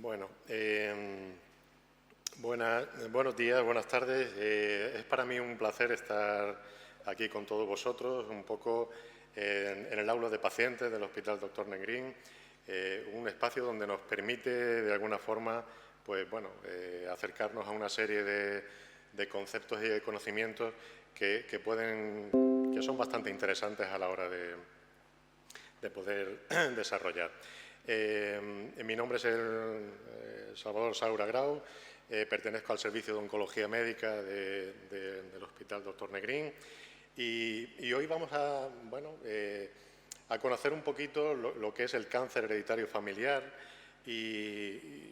Bueno, buenos días, buenas tardes. Es para mí un placer estar aquí con todos vosotros, un poco en el aula de pacientes del Hospital Dr. Negrín, un espacio donde nos permite, de alguna forma, pues bueno, acercarnos a una serie de conceptos y de conocimientos que son bastante interesantes a la hora de poder desarrollar. Mi nombre es Salvador Saura Grau, pertenezco al Servicio de Oncología Médica del Hospital Dr. Negrín y hoy vamos a conocer un poquito lo que es el cáncer hereditario familiar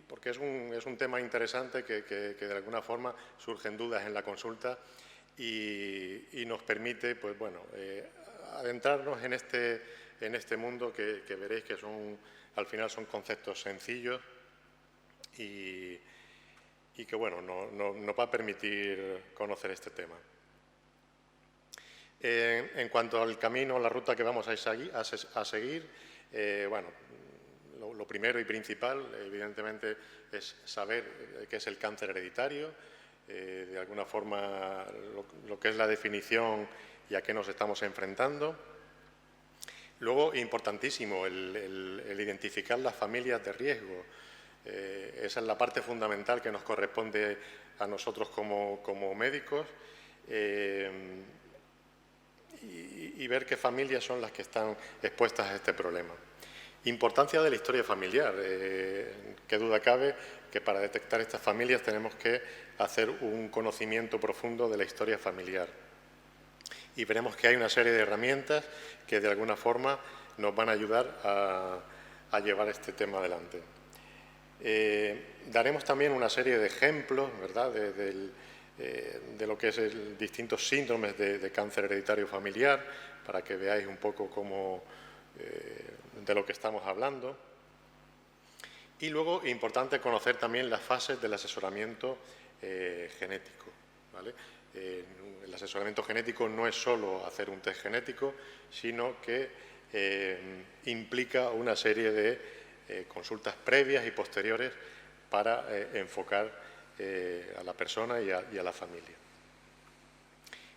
porque es un tema interesante que de alguna forma surgen dudas en la consulta y nos permite pues, bueno, adentrarnos en este mundo que veréis que al final son conceptos sencillos y que bueno, nos va a permitir conocer este tema. En cuanto al camino, la ruta que vamos a seguir, bueno, lo primero y principal, evidentemente, es saber qué es el cáncer hereditario, de alguna forma lo que es la definición y a qué nos estamos enfrentando. Luego, importantísimo, el identificar las familias de riesgo. Esa es la parte fundamental que nos corresponde a nosotros como médicos y ver qué familias son las que están expuestas a este problema. Importancia de la historia familiar. Qué duda cabe que para detectar estas familias tenemos que hacer un conocimiento profundo de la historia familiar. Y veremos que hay una serie de herramientas que de alguna forma nos van a ayudar a llevar este tema adelante. Daremos también una serie de ejemplos, ¿verdad?, de lo que es distintos síndromes de cáncer hereditario familiar, para que veáis un poco de lo que estamos hablando. Y luego, importante conocer también las fases del asesoramiento genético, ¿vale? El asesoramiento genético no es solo hacer un test genético, sino que implica una serie de consultas previas y posteriores para enfocar a la persona y a la familia.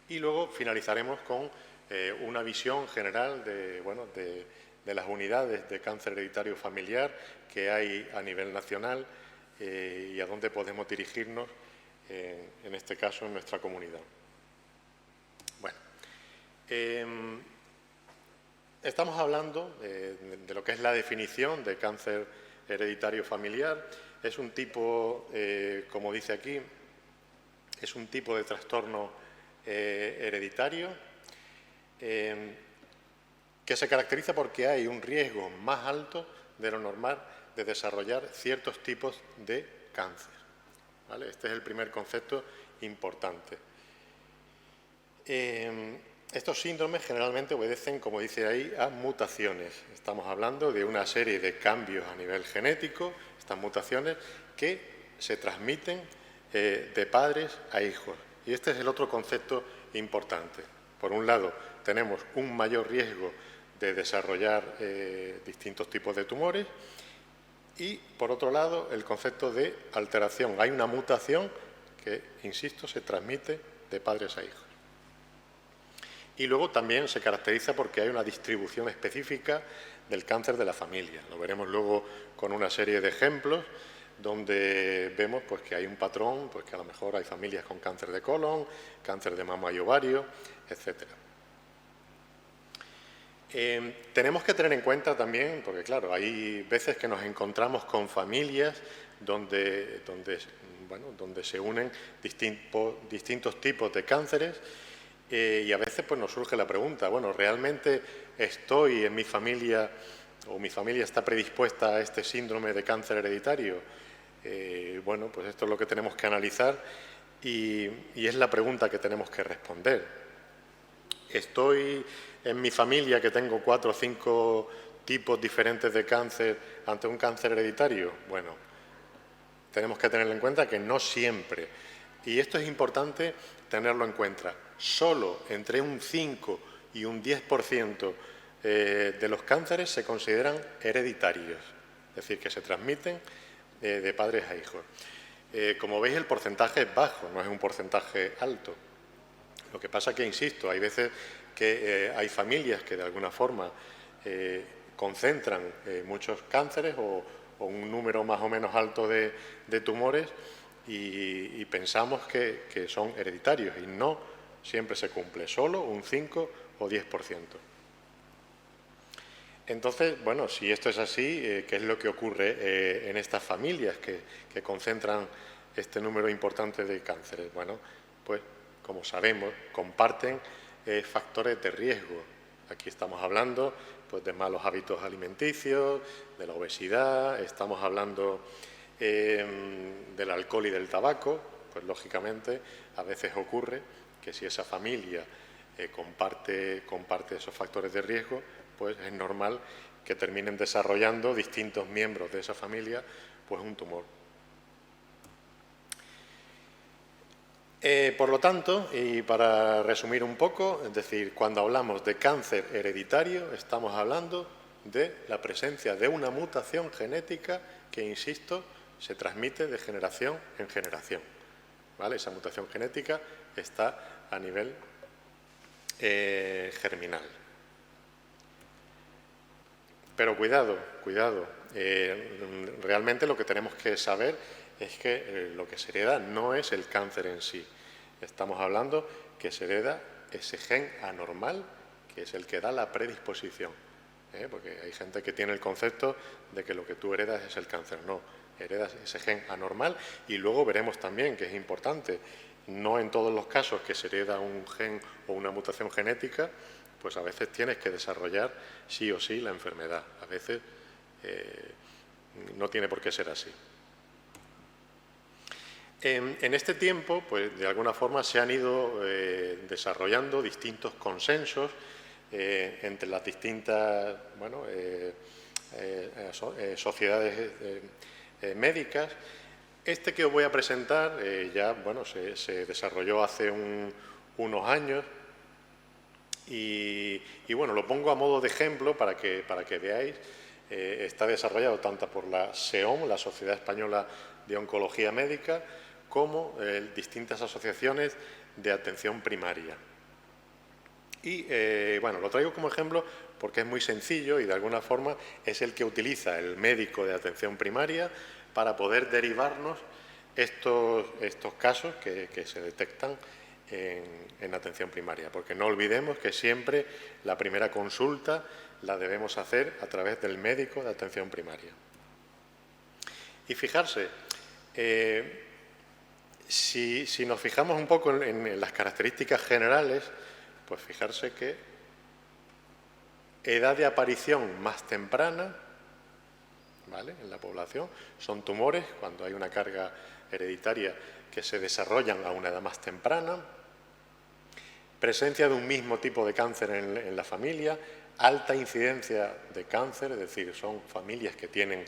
Y luego finalizaremos con una visión general de las unidades de cáncer hereditario familiar que hay a nivel nacional y a dónde podemos dirigirnos, en este caso, en nuestra comunidad. Bueno, estamos hablando de lo que es la definición de cáncer hereditario familiar. Es un tipo, como dice aquí, es un tipo de trastorno hereditario que se caracteriza porque hay un riesgo más alto de lo normal de desarrollar ciertos tipos de cáncer, ¿vale? Este es el primer concepto importante. Estos síndromes generalmente obedecen, como dice ahí, a mutaciones. Estamos hablando de una serie de cambios a nivel genético, estas mutaciones que se transmiten de padres a hijos. Y este es el otro concepto importante. Por un lado, tenemos un mayor riesgo de desarrollar distintos tipos de tumores y, por otro lado, el concepto de alteración. Hay una mutación que, insisto, se transmite de padres a hijos. Y luego también se caracteriza porque hay una distribución específica del cáncer de la familia. Lo veremos luego con una serie de ejemplos donde vemos pues, que hay un patrón, pues, que a lo mejor hay familias con cáncer de colon, cáncer de mama y ovario, etc. Tenemos que tener en cuenta también, porque claro, hay veces que nos encontramos con familias donde se unen distintos tipos de cánceres y a veces pues, nos surge la pregunta, bueno, ¿realmente estoy en mi familia o mi familia está predispuesta a este síndrome de cáncer hereditario? Bueno, pues esto es lo que tenemos que analizar y es la pregunta que tenemos que responder. ¿Estoy en mi familia que tengo 4 o 5 tipos diferentes de cáncer ante un cáncer hereditario? Bueno, tenemos que tener en cuenta que no siempre. Y esto es importante tenerlo en cuenta. Solo entre un 5 y un 10% de los cánceres se consideran hereditarios, es decir, que se transmiten de padres a hijos. Como veis, el porcentaje es bajo, no es un porcentaje alto. Lo que pasa que, insisto, hay veces que hay familias que de alguna forma concentran muchos cánceres o un número más o menos alto de tumores y pensamos que son hereditarios y no siempre se cumple, solo un 5 o 10%. Entonces, bueno, si esto es así, ¿qué es lo que ocurre en estas familias que concentran este número importante de cánceres? Bueno, pues como sabemos, comparten factores de riesgo. Aquí estamos hablando pues, de malos hábitos alimenticios, de la obesidad, estamos hablando del alcohol y del tabaco. Pues lógicamente a veces ocurre que si esa familia comparte esos factores de riesgo, pues es normal que terminen desarrollando distintos miembros de esa familia pues un tumor. Por lo tanto, y para resumir un poco, es decir, cuando hablamos de cáncer hereditario, estamos hablando de la presencia de una mutación genética que, insisto, se transmite de generación en generación. ¿Vale? Esa mutación genética está a nivel germinal. Pero cuidado, realmente lo que tenemos que saber es que lo que se hereda no es el cáncer en sí. Estamos hablando que se hereda ese gen anormal, que es el que da la predisposición. Porque hay gente que tiene el concepto de que lo que tú heredas es el cáncer. No, heredas ese gen anormal y luego veremos también que es importante, no en todos los casos que se hereda un gen o una mutación genética, pues a veces tienes que desarrollar sí o sí la enfermedad. A veces no tiene por qué ser así. En este tiempo, pues de alguna forma se han ido desarrollando distintos consensos entre las distintas sociedades médicas. Este que os voy a presentar ya se desarrolló hace unos años y bueno, lo pongo a modo de ejemplo para que veáis. Está desarrollado tanto por la SEOM, la Sociedad Española de Oncología Médica, como distintas asociaciones de atención primaria. Y bueno, lo traigo como ejemplo porque es muy sencillo y de alguna forma es el que utiliza el médico de atención primaria para poder derivarnos estos casos que se detectan en atención primaria. Porque no olvidemos que siempre la primera consulta la debemos hacer a través del médico de atención primaria. Y fijarse, si nos fijamos un poco en las características generales, pues fijarse que edad de aparición más temprana, ¿vale?, en la población, son tumores cuando hay una carga hereditaria que se desarrollan a una edad más temprana, presencia de un mismo tipo de cáncer en la familia, alta incidencia de cáncer, es decir, son familias que tienen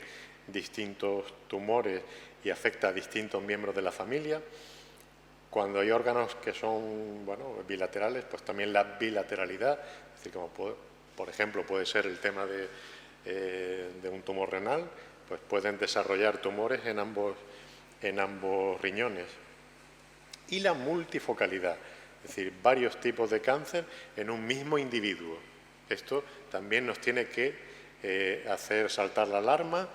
distintos tumores y afecta a distintos miembros de la familia. Cuando hay órganos que son bilaterales, pues también la bilateralidad, es decir, como por ejemplo puede ser el tema de un tumor renal, pues pueden desarrollar tumores en ambos riñones. Y la multifocalidad, es decir, varios tipos de cáncer en un mismo individuo. Esto también nos tiene que hacer saltar la alarma,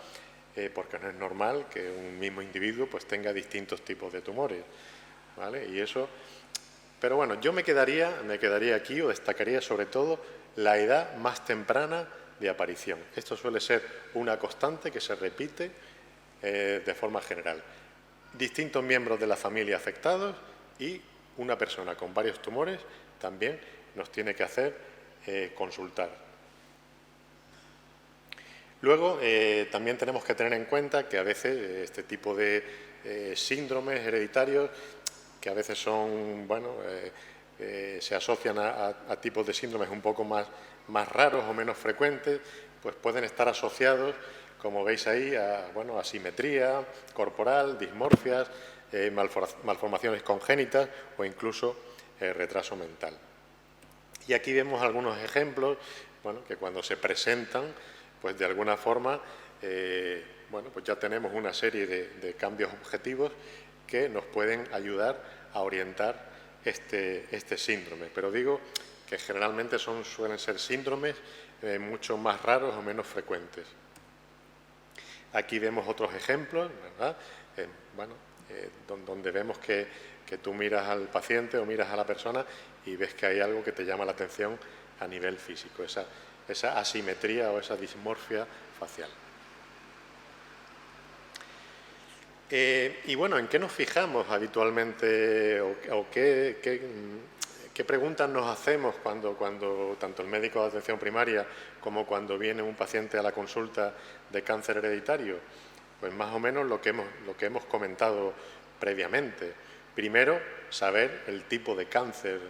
porque no es normal que un mismo individuo pues tenga distintos tipos de tumores, ¿vale? Y eso, pero bueno, yo me quedaría aquí o destacaría sobre todo la edad más temprana de aparición. Esto suele ser una constante que se repite de forma general. Distintos miembros de la familia afectados y una persona con varios tumores también nos tiene que hacer consultar. Luego, también tenemos que tener en cuenta que a veces este tipo de síndromes hereditarios, que a veces son, se asocian a tipos de síndromes un poco más raros o menos frecuentes, pues pueden estar asociados, como veis ahí, a asimetría corporal, dismorfias, malformaciones congénitas o incluso retraso mental. Y aquí vemos algunos ejemplos, que cuando se presentan, pues de alguna forma bueno, pues ya tenemos una serie de cambios objetivos que nos pueden ayudar a orientar este síndrome. Pero digo que generalmente suelen ser síndromes mucho más raros o menos frecuentes. Aquí vemos otros ejemplos, ¿verdad? Donde vemos que tú miras al paciente o miras a la persona y ves que hay algo que te llama la atención a nivel físico, esa asimetría o esa dismorfia facial. Y bueno, ¿en qué nos fijamos habitualmente o qué preguntas nos hacemos cuando tanto el médico de atención primaria como cuando viene un paciente a la consulta de cáncer hereditario? Pues más o menos lo que hemos comentado previamente. Primero, saber el tipo de cáncer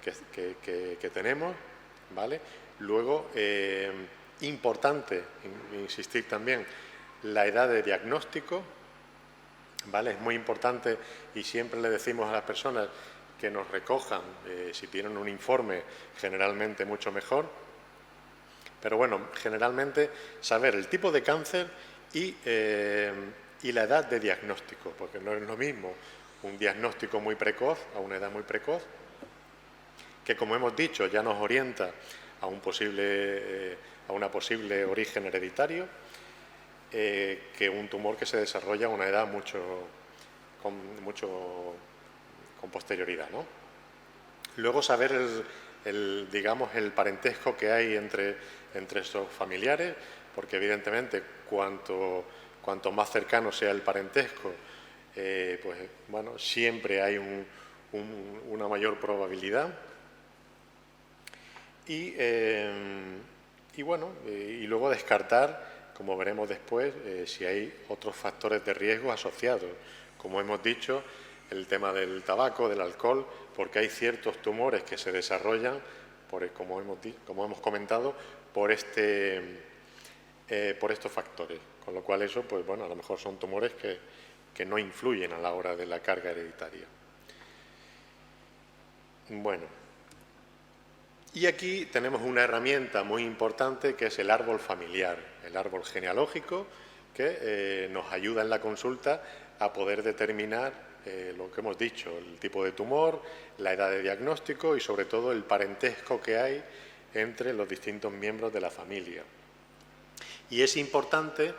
que tenemos, ¿vale? Luego, importante insistir también, la edad de diagnóstico, ¿vale? Es muy importante y siempre le decimos a las personas que nos recojan, si tienen un informe, generalmente mucho mejor. Pero bueno, generalmente saber el tipo de cáncer y la edad de diagnóstico, porque no es lo mismo un diagnóstico muy precoz, a una edad muy precoz, que como hemos dicho ya nos orienta a una posible origen hereditario, que un tumor que se desarrolla a una edad con posterioridad, ¿no? Luego saber digamos, el parentesco que hay entre esos familiares, porque evidentemente cuanto más cercano sea el parentesco, pues bueno, siempre hay una mayor probabilidad. Y luego descartar, como veremos después, si hay otros factores de riesgo asociados. Como hemos dicho, el tema del tabaco, del alcohol, porque hay ciertos tumores que se desarrollan, como hemos comentado, por estos factores. Con lo cual eso, pues bueno, a lo mejor son tumores que no influyen a la hora de la carga hereditaria. Bueno, y aquí tenemos una herramienta muy importante que es el árbol familiar, el árbol genealógico, que nos ayuda en la consulta a poder determinar lo que hemos dicho, el tipo de tumor, la edad de diagnóstico y sobre todo el parentesco que hay entre los distintos miembros de la familia. Y es importante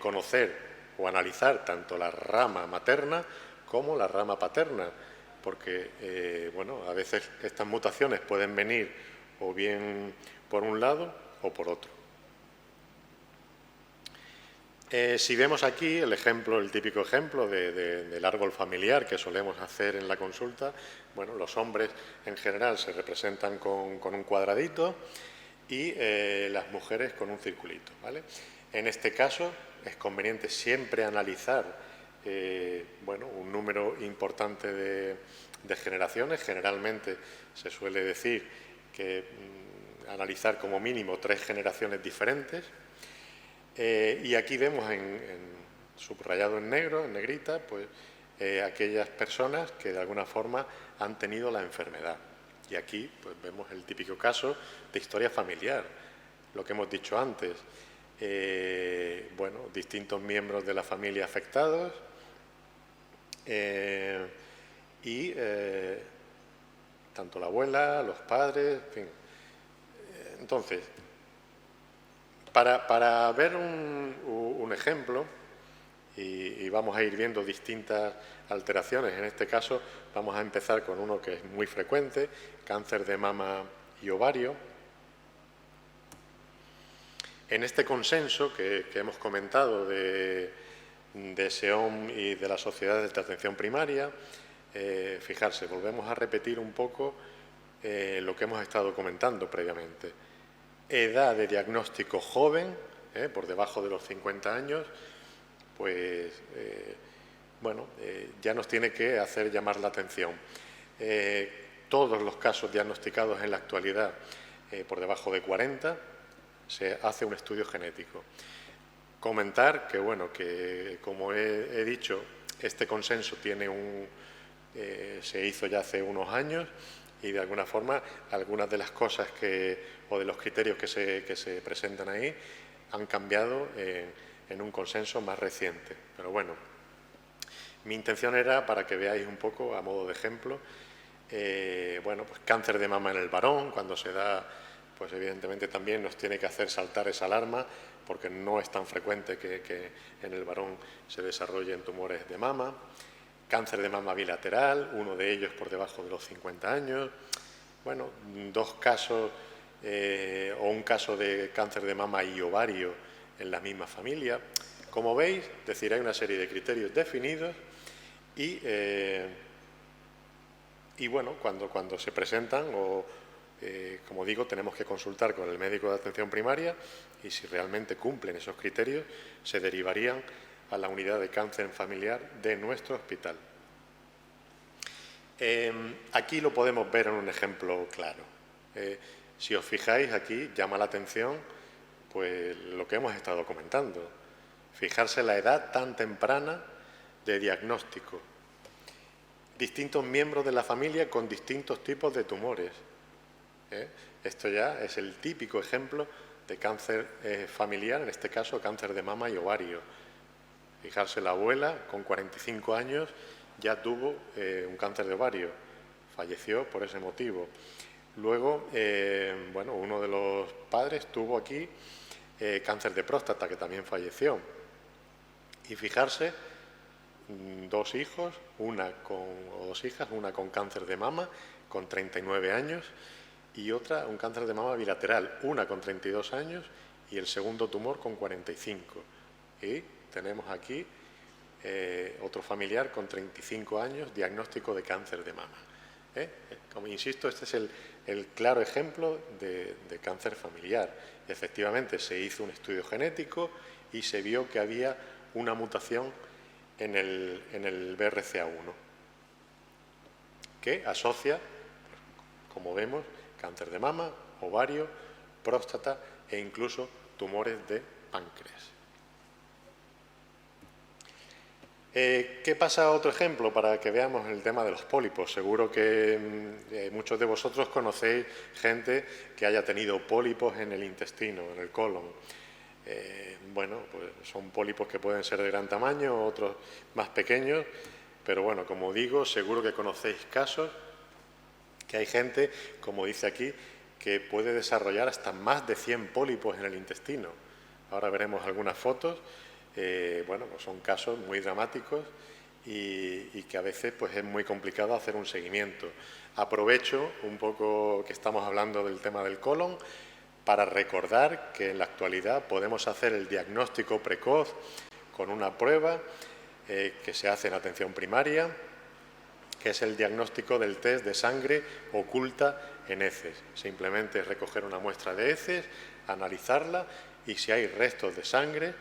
conocer o analizar tanto la rama materna como la rama paterna, porque bueno, a veces estas mutaciones pueden venir o bien por un lado o por otro. Si vemos aquí el típico ejemplo del árbol familiar que solemos hacer en la consulta, bueno, los hombres en general se representan con un cuadradito y las mujeres con un circulito, ¿vale? En este caso es conveniente siempre analizar bueno, un número importante de generaciones. Generalmente se suele decir que analizar como mínimo 3 generaciones diferentes. Y aquí vemos subrayado en negro, en negrita, pues aquellas personas que de alguna forma han tenido la enfermedad. Y aquí pues vemos el típico caso de historia familiar, lo que hemos dicho antes. Bueno, distintos miembros de la familia afectados y tanto la abuela, los padres, en fin. Entonces, para ver un ejemplo, y vamos a ir viendo distintas alteraciones, en este caso vamos a empezar con uno que es muy frecuente, cáncer de mama y ovario. En este consenso que hemos comentado de SEOM y de las sociedades de atención primaria, fijarse, volvemos a repetir un poco lo que hemos estado comentando previamente. Edad de diagnóstico joven, por debajo de los 50 años, pues bueno, ya nos tiene que hacer llamar la atención. Todos los casos diagnosticados en la actualidad por debajo de 40 se hace un estudio genético. Comentar que, bueno, que como he dicho, este consenso se hizo ya hace unos años y de alguna forma algunas de las cosas o de los criterios que se presentan ahí han cambiado en en un consenso más reciente. Pero bueno, mi intención era, para que veáis un poco, a modo de ejemplo, bueno, pues cáncer de mama en el varón, cuando se da, pues evidentemente también nos tiene que hacer saltar esa alarma, porque no es tan frecuente que en el varón se desarrollen tumores de mama. Cáncer de mama bilateral, uno de ellos por debajo de los 50 años. Bueno, dos casos o un caso de cáncer de mama y ovario en la misma familia. Como veis, es decir, hay una serie de criterios definidos y bueno, cuando se presentan como digo, tenemos que consultar con el médico de atención primaria y si realmente cumplen esos criterios, se derivarían a la unidad de cáncer familiar de nuestro hospital. Aquí lo podemos ver en un ejemplo claro. Si os fijáis aquí, llama la atención pues lo que hemos estado comentando. Fijarse la edad tan temprana de diagnóstico. Distintos miembros de la familia con distintos tipos de tumores. Esto ya es el típico ejemplo de cáncer familiar, en este caso cáncer de mama y ovario. Fijarse, la abuela con 45 años ya tuvo un cáncer de ovario, falleció por ese motivo. Luego, bueno, uno de los padres tuvo aquí cáncer de próstata, que también falleció. Y fijarse, dos hijos, o dos hijas, una con cáncer de mama con 39 años y otra un cáncer de mama bilateral, una con 32 años y el segundo tumor con 45. Y tenemos aquí otro familiar con 35 años, diagnóstico de cáncer de mama. Como insisto, este es el claro ejemplo de cáncer familiar. Efectivamente, se hizo un estudio genético y se vio que había una mutación en el BRCA1 que asocia, como vemos, cáncer de mama, ovario, próstata e incluso tumores de páncreas. ¿Qué pasa? Otro ejemplo para que veamos el tema de los pólipos. Seguro que muchos de vosotros conocéis gente que haya tenido pólipos en el intestino, en el colon. Bueno, pues son pólipos que pueden ser de gran tamaño, otros más pequeños, pero bueno, como digo, seguro que conocéis casos que hay gente, como dice aquí, que puede desarrollar hasta más de 100 pólipos en el intestino. Ahora veremos algunas fotos. Bueno, pues son casos muy dramáticos y que a veces pues es muy complicado hacer un seguimiento. Aprovecho un poco que estamos hablando del tema del colon para recordar que en la actualidad podemos hacer el diagnóstico precoz con una prueba que se hace en atención primaria, que es el diagnóstico del test de sangre oculta en heces. Simplemente es recoger una muestra de heces, analizarla y si hay restos de sangre,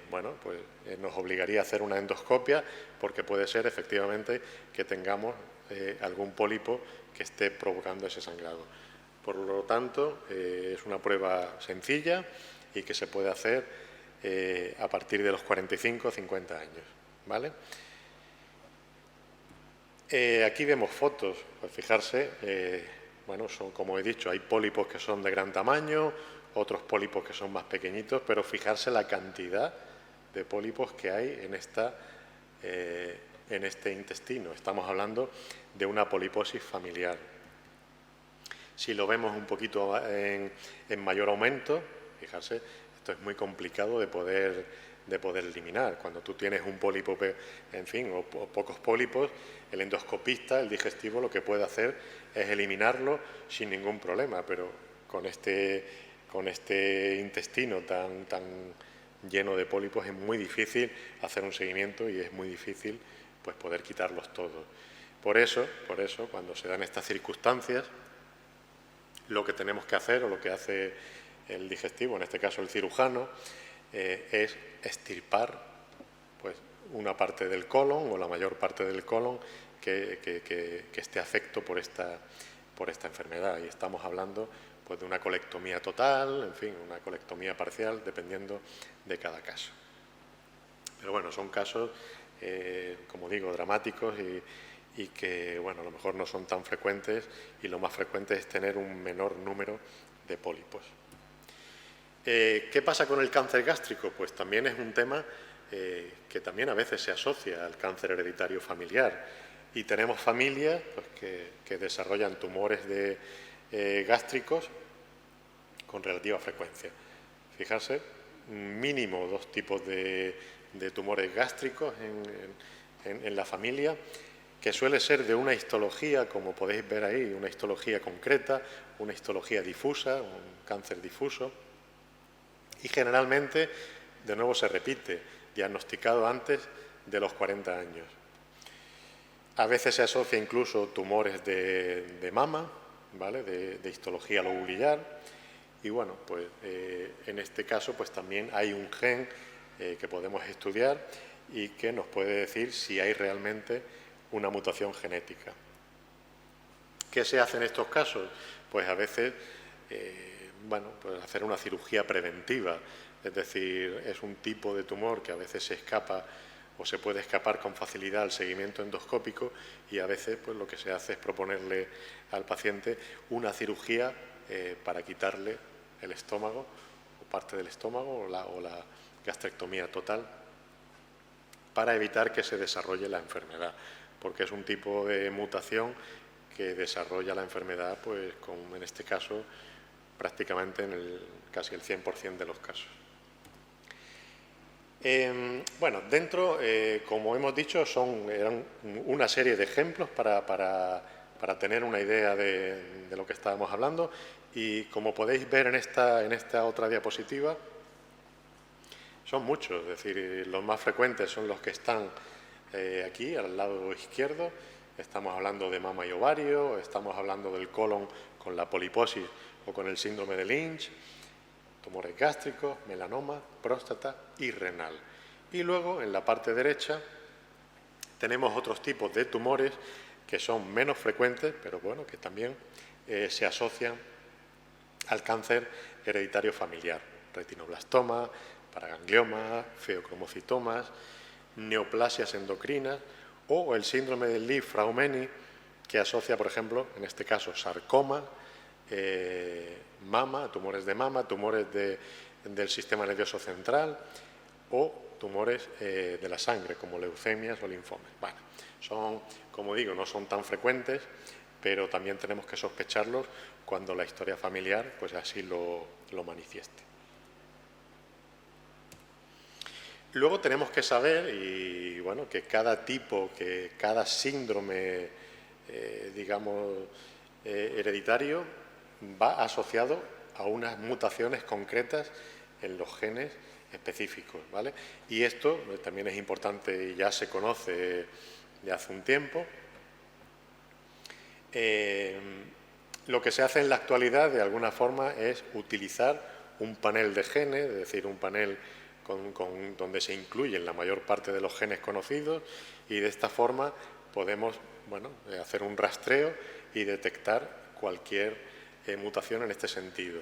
bueno, pues nos obligaría a hacer una endoscopia porque puede ser efectivamente que tengamos algún pólipo que esté provocando ese sangrado. Por lo tanto, es una prueba sencilla y que se puede hacer a partir de los 45 o 50 años, ¿vale? Aquí vemos fotos, pues fijarse, bueno, son, como he dicho, hay pólipos que son de gran tamaño, otros pólipos que son más pequeñitos, pero fijarse la cantidad de pólipos que hay en este intestino. Estamos hablando de una poliposis familiar. Si lo vemos un poquito en mayor aumento, fijarse, esto es muy complicado de poder eliminar. Cuando tú tienes un pólipo, en fin, o pocos pólipos, el endoscopista, el digestivo, lo que puede hacer es eliminarlo sin ningún problema, pero con este intestino tan lleno de pólipos es muy difícil hacer un seguimiento y es muy difícil pues poder quitarlos todos. Por eso, cuando se dan estas circunstancias, lo que tenemos que hacer, o lo que hace el digestivo, en este caso el cirujano, es extirpar pues, una parte del colon o la mayor parte del colon que esté afecto por esta enfermedad. Y estamos hablando pues, de una colectomía total, en fin, una colectomía parcial, dependiendo de cada caso. Pero bueno, son casos, como digo, dramáticos y que, bueno, a lo mejor no son tan frecuentes y lo más frecuente es tener un menor número de pólipos. ¿Qué pasa con el cáncer gástrico? Pues también es un tema que también a veces se asocia al cáncer hereditario familiar. Y tenemos familias pues, que desarrollan tumores gástricos con relativa frecuencia. Fijarse, mínimo 2 tipos de tumores gástricos en la familia, que suele ser de una histología, como podéis ver ahí, una histología concreta, una histología difusa, un cáncer difuso, y generalmente, de nuevo se repite, diagnosticado antes de los 40 años. A veces se asocia incluso tumores de mama, ¿vale? de histología lobulillar, y bueno, pues en este caso pues también hay un gen que podemos estudiar y que nos puede decir si hay realmente una mutación genética. ¿Qué se hace en estos casos? Pues a veces, pues hacer una cirugía preventiva, es decir, es un tipo de tumor que a veces se escapa o se puede escapar con facilidad al seguimiento endoscópico y a veces pues lo que se hace es proponerle al paciente una cirugía para quitarle el estómago o parte del estómago o la gastrectomía total para evitar que se desarrolle la enfermedad, porque es un tipo de mutación que desarrolla la enfermedad, pues como en este caso, prácticamente en casi el 100% de los casos. Dentro, como hemos dicho, eran una serie de ejemplos para tener una idea de lo que estábamos hablando y como podéis ver en esta otra diapositiva, son muchos, es decir, los más frecuentes son los que están aquí, al lado izquierdo. Estamos hablando de mama y ovario, estamos hablando del colon con la poliposis o con el síndrome de Lynch, tumores gástricos, melanoma, próstata y renal. Y luego, en la parte derecha, tenemos otros tipos de tumores que son menos frecuentes, pero bueno, que también se asocian al cáncer hereditario familiar, retinoblastoma, paraganglioma, feocromocitomas, neoplasias endocrinas o el síndrome de Li-Fraumeni, que asocia, por ejemplo, en este caso, sarcoma, mama, tumores de mama, tumores del sistema nervioso central o tumores de la sangre, como leucemias o linfomas. Bueno, como digo, no son tan frecuentes, pero también tenemos que sospecharlos cuando la historia familiar pues así lo manifieste. Luego tenemos que saber que cada tipo, que cada síndrome, hereditario va asociado a unas mutaciones concretas en los genes específicos, ¿vale? Y esto también es importante y ya se conoce de hace un tiempo. Lo que se hace en la actualidad, de alguna forma, es utilizar un panel de genes, es decir, un panel donde se incluyen la mayor parte de los genes conocidos y de esta forma podemos hacer un rastreo y detectar cualquier mutación en este sentido.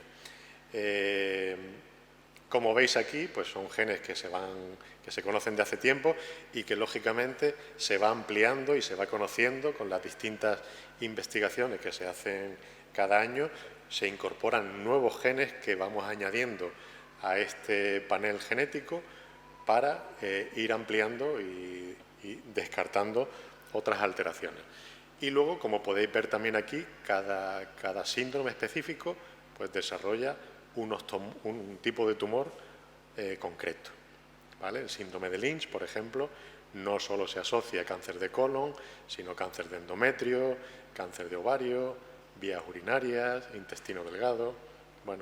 Como veis aquí, pues son genes que se conocen de hace tiempo y que lógicamente se va ampliando y se va conociendo con las distintas investigaciones que se hacen cada año. Se incorporan nuevos genes que vamos añadiendo a este panel genético para ir ampliando y descartando otras alteraciones. Y luego, como podéis ver también aquí, cada síndrome específico pues desarrolla un tipo de tumor concreto, ¿vale? El síndrome de Lynch, por ejemplo, no solo se asocia a cáncer de colon, sino cáncer de endometrio, cáncer de ovario, vías urinarias, intestino delgado,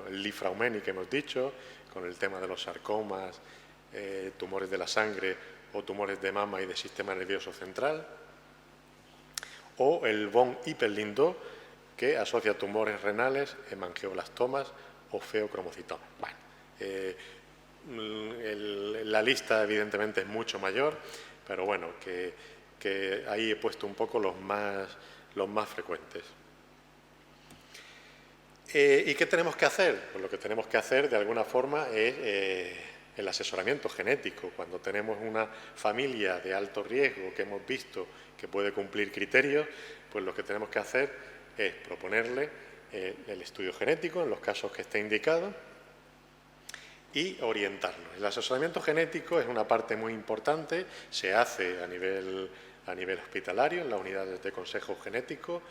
el Li-Fraumeni que hemos dicho, con el tema de los sarcomas, tumores de la sangre o tumores de mama y de sistema nervioso central, o el von Hippel-Lindau, que asocia tumores renales, hemangioblastomas o feocromocitomas. La lista evidentemente es mucho mayor, pero bueno, que ahí he puesto un poco los más frecuentes. ¿Y qué tenemos que hacer? Pues lo que tenemos que hacer de alguna forma es el asesoramiento genético. Cuando tenemos una familia de alto riesgo que hemos visto que puede cumplir criterios, pues lo que tenemos que hacer es proponerle el estudio genético en los casos que esté indicado y orientarlo. El asesoramiento genético es una parte muy importante, se hace a nivel hospitalario, en las unidades de consejo genético,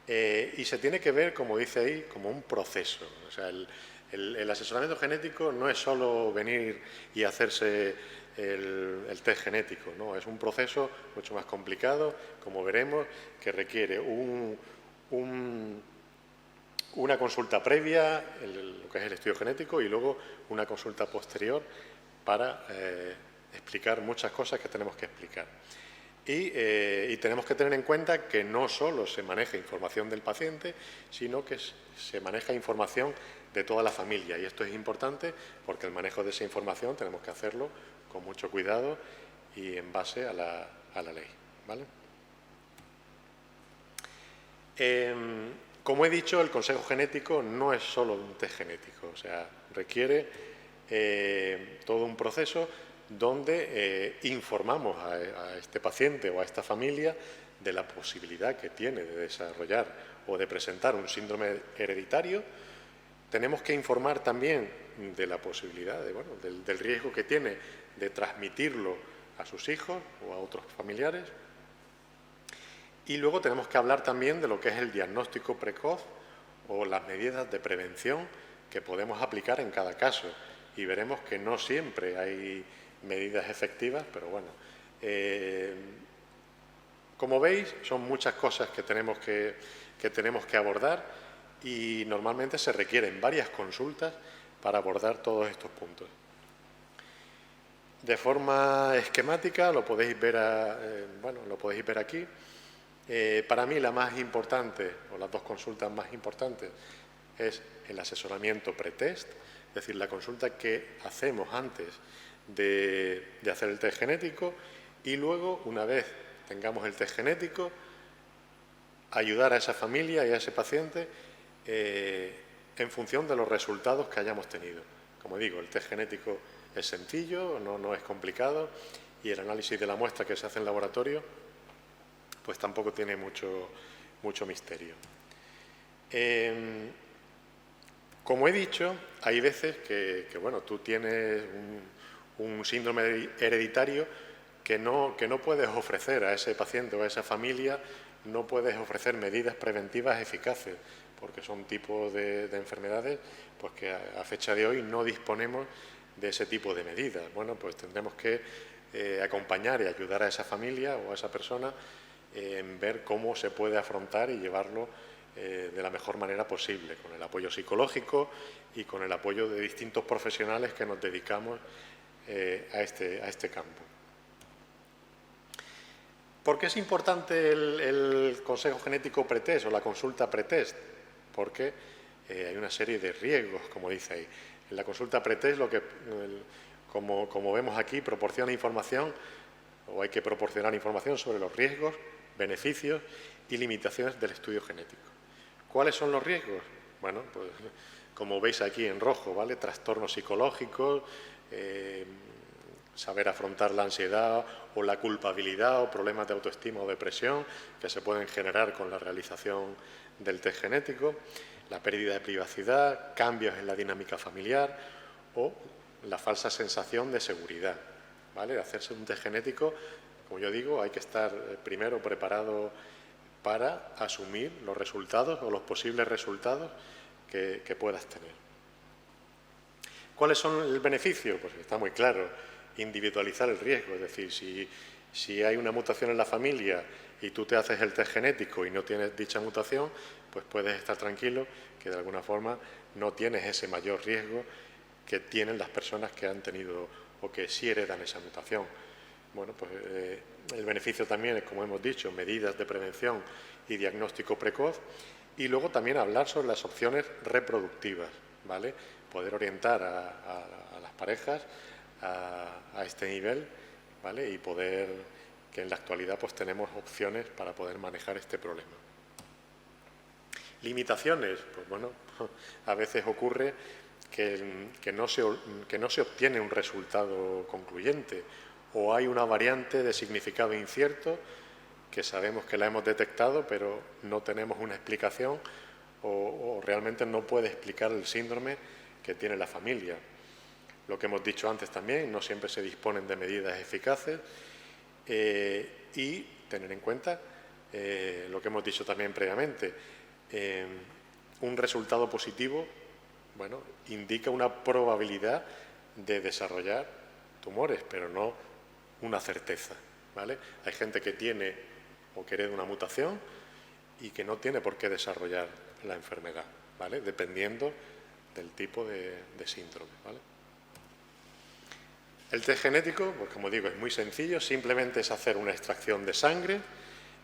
y se tiene que ver, como dice ahí, como un proceso. O sea, el asesoramiento genético no es solo venir y hacerse el test genético, ¿no? Es un proceso mucho más complicado, como veremos, que requiere una consulta previa, lo que es el estudio genético, y luego una consulta posterior para explicar muchas cosas que tenemos que explicar. Y tenemos que tener en cuenta que no solo se maneja información del paciente, sino que se maneja información de toda la familia. Y esto es importante porque el manejo de esa información tenemos que hacerlo con mucho cuidado y en base a la ley, ¿vale? Como he dicho, el consejo genético no es solo un test genético, o sea, requiere todo un proceso donde informamos a este paciente o a esta familia de la posibilidad que tiene de desarrollar o de presentar un síndrome hereditario. Tenemos que informar también de la posibilidad, del riesgo que tiene de transmitirlo a sus hijos o a otros familiares. Y luego tenemos que hablar también de lo que es el diagnóstico precoz o las medidas de prevención que podemos aplicar en cada caso. Y veremos que no siempre hay medidas efectivas, pero bueno. Como veis, son muchas cosas que tenemos que abordar y normalmente se requieren varias consultas para abordar todos estos puntos. De forma esquemática lo podéis ver, aquí. Para mí la más importante, o las dos consultas más importantes, es el asesoramiento pretest, es decir, la consulta que hacemos antes de hacer el test genético, y luego, una vez tengamos el test genético, ayudar a esa familia y a ese paciente en función de los resultados que hayamos tenido. Como digo, el test genético es sencillo, no es complicado, y el análisis de la muestra que se hace en laboratorio pues tampoco tiene mucho misterio. Como he dicho, hay veces que tú tienes un síndrome hereditario que no puedes ofrecer a ese paciente o a esa familia, no puedes ofrecer medidas preventivas eficaces, porque son tipos de enfermedades pues que a fecha de hoy no disponemos de ese tipo de medidas. Bueno, pues tendremos que acompañar y ayudar a esa familia o a esa persona en ver cómo se puede afrontar y llevarlo de la mejor manera posible, con el apoyo psicológico y con el apoyo de distintos profesionales que nos dedicamos a este campo. ¿Por qué es importante el consejo genético pretest o la consulta pretest? Porque hay una serie de riesgos, como dice ahí. En la consulta pretest, como vemos aquí, proporciona información, o hay que proporcionar información sobre los riesgos, beneficios y limitaciones del estudio genético. ¿Cuáles son los riesgos? Bueno, pues como veis aquí en rojo, ¿vale? Trastornos psicológicos, saber afrontar la ansiedad o la culpabilidad o problemas de autoestima o depresión que se pueden generar con la realización del test genético, la pérdida de privacidad, cambios en la dinámica familiar o la falsa sensación de seguridad, ¿vale? Hacerse un test genético, como yo digo, hay que estar primero preparado para asumir los resultados o los posibles resultados que puedas tener. ¿Cuáles son el beneficio? Pues está muy claro, individualizar el riesgo, es decir, si hay una mutación en la familia y tú te haces el test genético y no tienes dicha mutación, pues puedes estar tranquilo que de alguna forma no tienes ese mayor riesgo que tienen las personas que han tenido o que sí heredan esa mutación. Bueno, pues el beneficio también es, como hemos dicho, medidas de prevención y diagnóstico precoz, y luego también hablar sobre las opciones reproductivas, ¿vale? Poder orientar a las parejas a este nivel, ¿vale? Y poder, que en la actualidad pues tenemos opciones para poder manejar este problema. Limitaciones, pues bueno, a veces ocurre que no se obtiene un resultado concluyente, o hay una variante de significado incierto que sabemos que la hemos detectado, pero no tenemos una explicación o realmente no puede explicar el síndrome que tiene la familia. lo que hemos dicho antes también, no siempre se disponen de medidas eficaces, y tener en cuenta lo que hemos dicho también previamente. Un resultado positivo, bueno, indica una probabilidad de desarrollar tumores, pero no una certeza, ¿vale? Hay gente que tiene o que hereda una mutación y que no tiene por qué desarrollar la enfermedad, ¿vale? Dependiendo del tipo de síndrome, ¿vale? El test genético, pues como digo, es muy sencillo, simplemente es hacer una extracción de sangre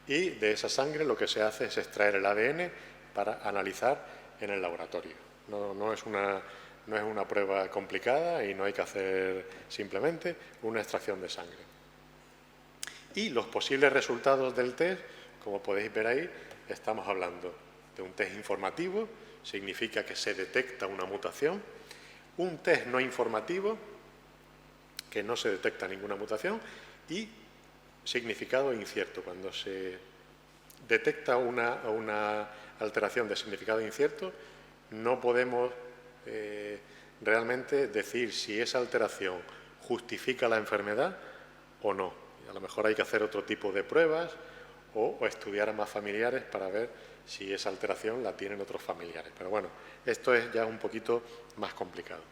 y de esa sangre lo que se hace es extraer el ADN para analizar en el laboratorio. No es una prueba complicada y no hay que hacer simplemente una extracción de sangre. Y los posibles resultados del test, como podéis ver ahí, estamos hablando de un test informativo, significa que se detecta una mutación, un test no informativo, que no se detecta ninguna mutación, y significado incierto. Cuando se detecta una alteración de significado incierto, no podemos realmente decir si esa alteración justifica la enfermedad o no. A lo mejor hay que hacer otro tipo de pruebas o estudiar a más familiares para ver si esa alteración la tienen otros familiares. Pero bueno, esto es ya un poquito más complicado.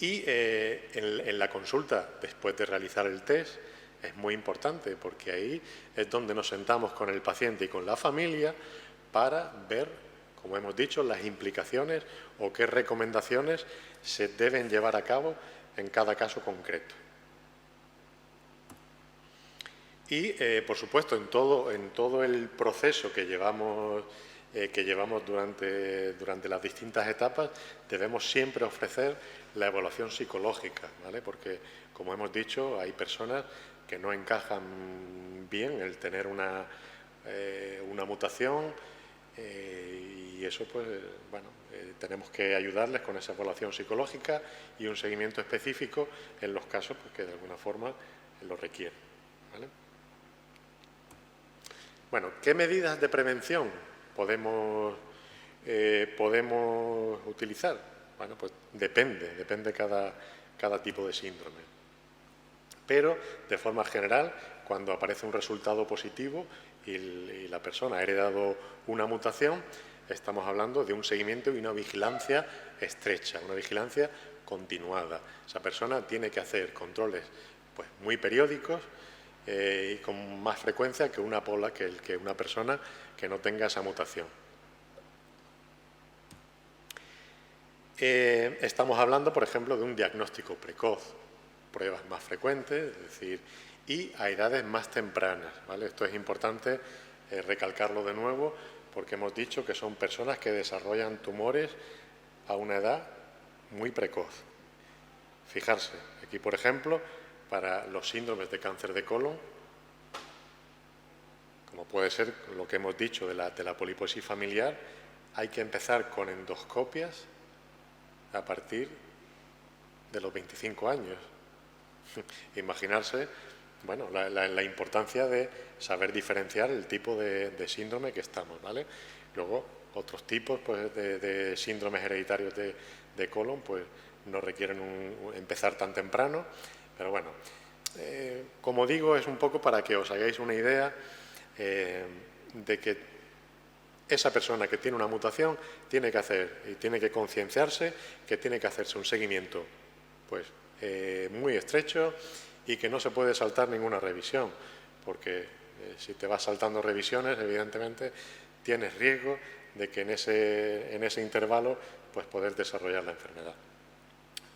Y en la consulta, después de realizar el test, es muy importante porque ahí es donde nos sentamos con el paciente y con la familia para ver, como hemos dicho, las implicaciones o qué recomendaciones se deben llevar a cabo en cada caso concreto. Y, por supuesto, en todo el proceso que llevamos durante las distintas etapas, debemos siempre ofrecer la evaluación psicológica, ¿vale? Porque, como hemos dicho, hay personas que no encajan bien el tener una mutación, y eso, pues, bueno, tenemos que ayudarles con esa evaluación psicológica y un seguimiento específico en los casos pues, que de alguna forma lo requieren, ¿vale? Bueno, ¿qué medidas de prevención podemos utilizar? Bueno, pues depende cada tipo de síndrome. Pero, de forma general, cuando aparece un resultado positivo y la persona ha heredado una mutación, estamos hablando de un seguimiento y una vigilancia estrecha, una vigilancia continuada. Esa persona tiene que hacer controles pues, muy periódicos, y con más frecuencia que una persona que no tenga esa mutación. Estamos hablando, por ejemplo, de un diagnóstico precoz, pruebas más frecuentes, es decir, y a edades más tempranas, ¿vale? Esto es importante recalcarlo de nuevo porque hemos dicho que son personas que desarrollan tumores a una edad muy precoz. Fijarse, aquí, por ejemplo, para los síndromes de cáncer de colon, como puede ser lo que hemos dicho de la poliposis familiar, hay que empezar con endoscopias a partir de los 25 años. Imaginarse, bueno, la importancia de saber diferenciar el tipo de síndrome que estamos, ¿vale? Luego, otros tipos pues, de síndromes hereditarios de colon, pues no requieren empezar tan temprano, pero bueno, como digo, es un poco para que os hagáis una idea de que esa persona que tiene una mutación tiene que concienciarse que tiene que hacerse un seguimiento pues, muy estrecho y que no se puede saltar ninguna revisión, porque si te vas saltando revisiones, evidentemente tienes riesgo de que en ese intervalo pues, poder desarrollar la enfermedad.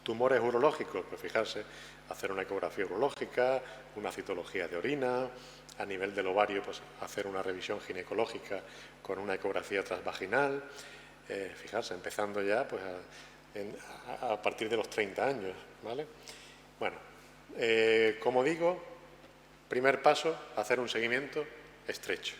Tumores urológicos, pues fijarse, hacer una ecografía urológica, una citología de orina, a nivel del ovario, pues hacer una revisión ginecológica con una ecografía transvaginal, fijarse, empezando ya pues, a partir de los 30 años, ¿vale? Bueno, como digo, primer paso, hacer un seguimiento estrecho.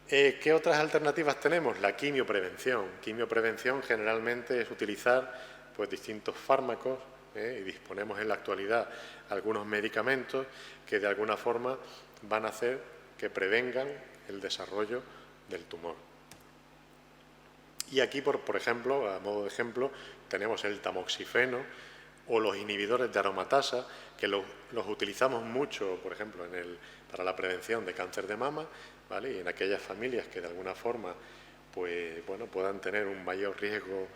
¿Qué otras alternativas tenemos? La quimioprevención. Quimioprevención generalmente es utilizar pues, distintos fármacos, y disponemos en la actualidad algunos medicamentos que de alguna forma van a hacer que prevengan el desarrollo del tumor. Y aquí, por ejemplo, a modo de ejemplo, tenemos el tamoxifeno o los inhibidores de aromatasa, que los utilizamos mucho, por ejemplo, para la prevención de cáncer de mama, ¿vale? Y en aquellas familias que de alguna forma pues, bueno, puedan tener un mayor riesgo,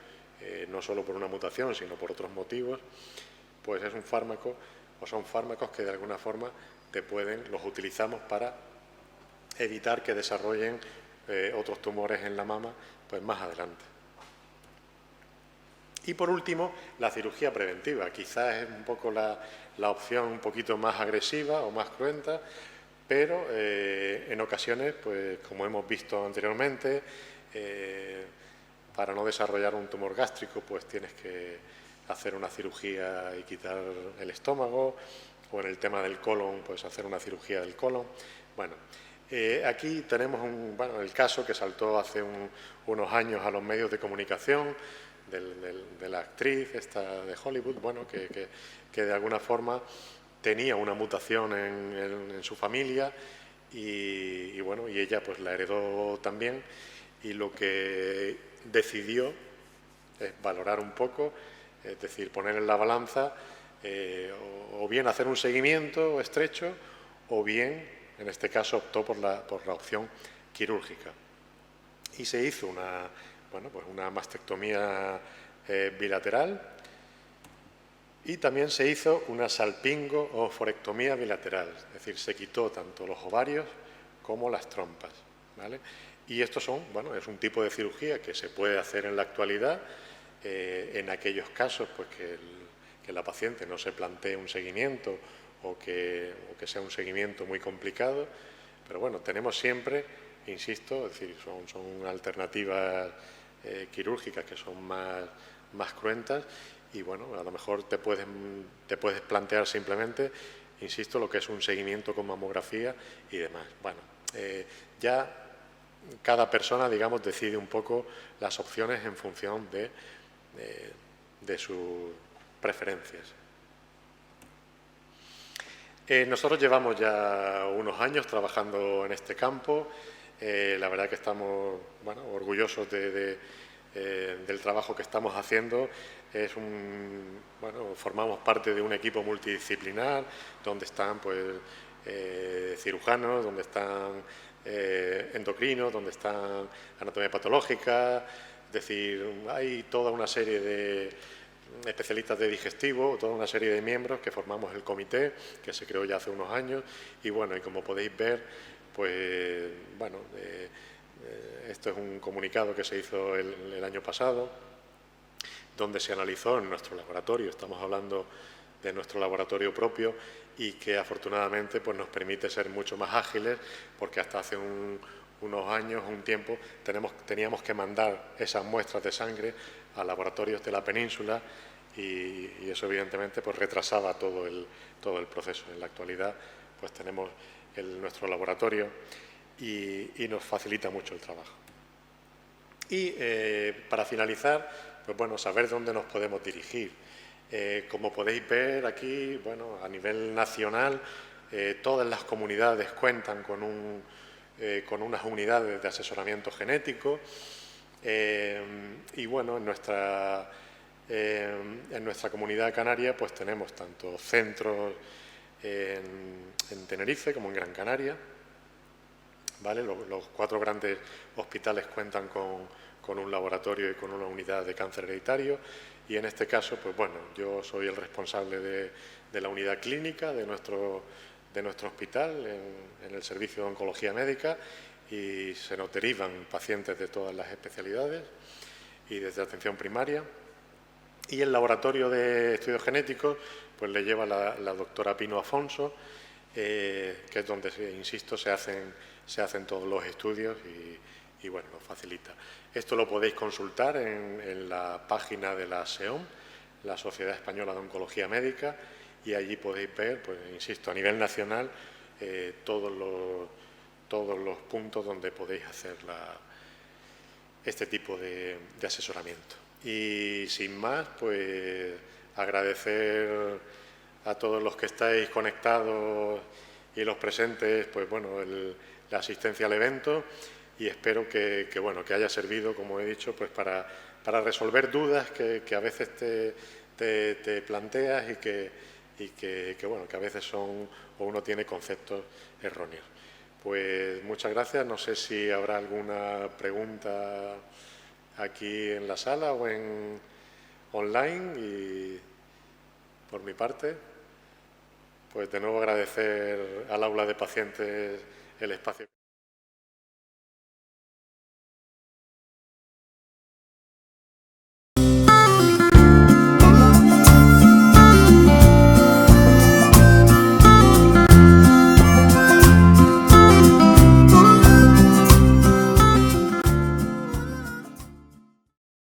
no solo por una mutación, sino por otros motivos, pues es un fármaco o son fármacos que de alguna forma los utilizamos para evitar que desarrollen otros tumores en la mama pues más adelante. Y por último, la cirugía preventiva. Quizás es un poco la opción un poquito más agresiva o más cruenta, pero en ocasiones, pues como hemos visto anteriormente, para no desarrollar un tumor gástrico, pues tienes que hacer una cirugía y quitar el estómago, o en el tema del colon, pues hacer una cirugía del colon. Bueno, aquí tenemos el caso que saltó hace unos años a los medios de comunicación de la actriz esta de Hollywood, bueno, que de alguna forma tenía una mutación en su familia y bueno, y ella pues la heredó también, y lo que decidió es valorar un poco, es decir, poner en la balanza o bien hacer un seguimiento estrecho o bien, en este caso, optó por la opción quirúrgica. Y se hizo una mastectomía bilateral, y también se hizo una salpingo o forectomía bilateral, es decir, se quitó tanto los ovarios como las trompas, ¿vale? Y estos es un tipo de cirugía que se puede hacer en la actualidad en aquellos casos pues que la paciente no se plantee un seguimiento o que sea un seguimiento muy complicado, pero bueno, tenemos siempre, insisto, es decir, son alternativas quirúrgicas que son más cruentas, y bueno, a lo mejor te puedes plantear simplemente, insisto, lo que es un seguimiento con mamografía y demás. Bueno, ya cada persona, digamos, decide un poco las opciones en función de sus preferencias. Nosotros llevamos ya unos años trabajando en este campo. La verdad que estamos orgullosos del trabajo que estamos haciendo. Formamos parte de un equipo multidisciplinar donde están pues, cirujanos, donde están endocrinos, donde están anatomía patológica, es decir, hay toda una serie de especialistas de digestivo, toda una serie de miembros que formamos el comité, que se creó ya hace unos años, y bueno, y como podéis ver, pues bueno, esto es un comunicado que se hizo el año pasado, donde se analizó en nuestro laboratorio, estamos hablando de nuestro laboratorio propio, y que afortunadamente pues, nos permite ser mucho más ágiles, porque hasta hace unos años, un tiempo, teníamos que mandar esas muestras de sangre a laboratorios de la península, y eso evidentemente pues, retrasaba todo el proceso. En la actualidad pues tenemos nuestro laboratorio y nos facilita mucho el trabajo. Y para finalizar, pues bueno, saber dónde nos podemos dirigir. Como podéis ver aquí, bueno, a nivel nacional, todas las comunidades cuentan con unas unidades de asesoramiento genético, y bueno, en nuestra comunidad canaria pues tenemos tanto centros en Tenerife como en Gran Canaria, ¿vale? Los 4 grandes hospitales cuentan con un laboratorio y con una unidad de cáncer hereditario, y en este caso, pues bueno, yo soy el responsable de la unidad clínica de nuestro hospital en el servicio de oncología médica, y se nos derivan pacientes de todas las especialidades y desde atención primaria. Y el laboratorio de estudios genéticos pues le lleva la doctora Pino Afonso, que es donde, insisto, se hacen todos los estudios y bueno, nos facilita. Esto lo podéis consultar en la página de la SEOM, la Sociedad Española de Oncología Médica, y allí podéis ver, pues insisto, a nivel nacional, todos los puntos donde podéis hacer este tipo de asesoramiento. Y sin más, pues agradecer a todos los que estáis conectados y los presentes, pues bueno, la asistencia al evento, y espero que haya servido, como he dicho, pues para resolver dudas que a veces te planteas y que a veces son o uno tiene conceptos erróneos. Pues muchas gracias. No sé si habrá alguna pregunta aquí en la sala o online, y por mi parte, pues de nuevo agradecer al aula de pacientes el espacio.